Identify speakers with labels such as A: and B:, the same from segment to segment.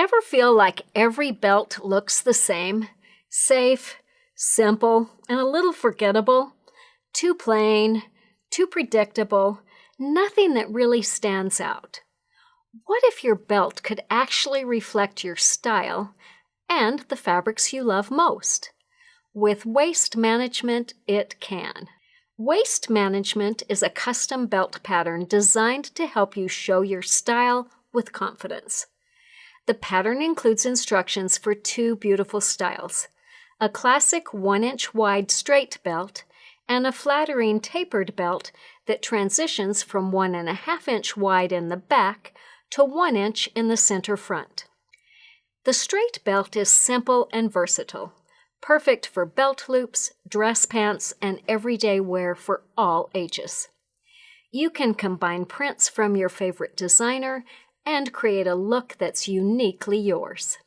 A: Ever feel like every belt looks the same? Safe, simple, and a little forgettable? Too plain, too predictable, nothing that really stands out. What if your belt could actually reflect your style and the fabrics you love most? With waist management, it can. Waist management is a custom belt pattern designed to help you show your style with confidence. The pattern includes instructions for two beautiful styles, a classic 1-inch wide straight belt and a flattering tapered belt that transitions from 1.5-inch wide in the back to 1 inch in the center front. The straight belt is simple and versatile, perfect for belt loops, dress pants, and everyday wear for all ages. You can combine prints from your favorite designer and create a look that's uniquely yours.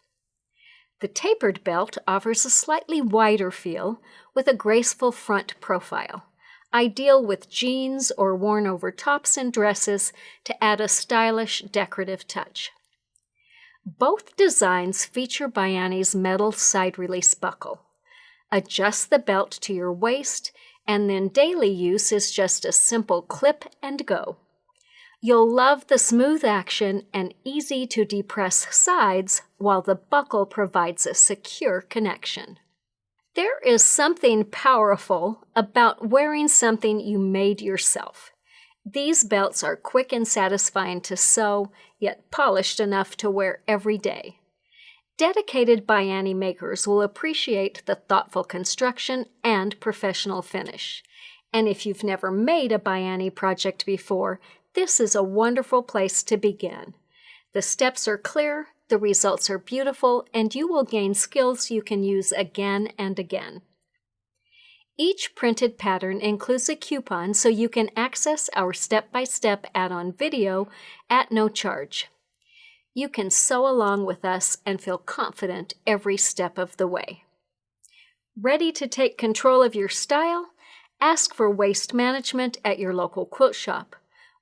A: The tapered belt offers a slightly wider feel with a graceful front profile, ideal with jeans or worn over tops and dresses to add a stylish, decorative touch. Both designs feature ByAnnie's metal side release buckle. Adjust the belt to your waist, and then daily use is just a simple clip and go. You'll love the smooth action and easy to depress sides while the buckle provides a secure connection. There is something powerful about wearing something you made yourself. These belts are quick and satisfying to sew, yet polished enough to wear every day. Dedicated ByAnnie makers will appreciate the thoughtful construction and professional finish. And if you've never made a ByAnnie project before, this is a wonderful place to begin. The steps are clear, the results are beautiful, and you will gain skills you can use again and again. Each printed pattern includes a coupon so you can access our step-by-step add-on video at no charge. You can sew along with us and feel confident every step of the way. Ready to take control of your style? Ask for waist management at your local quilt shop,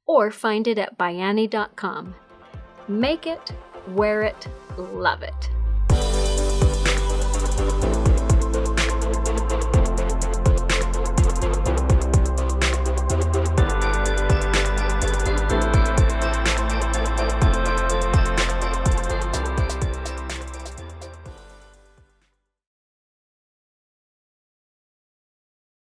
A: or find it at ByAnnie.com. Make it, wear it, love it.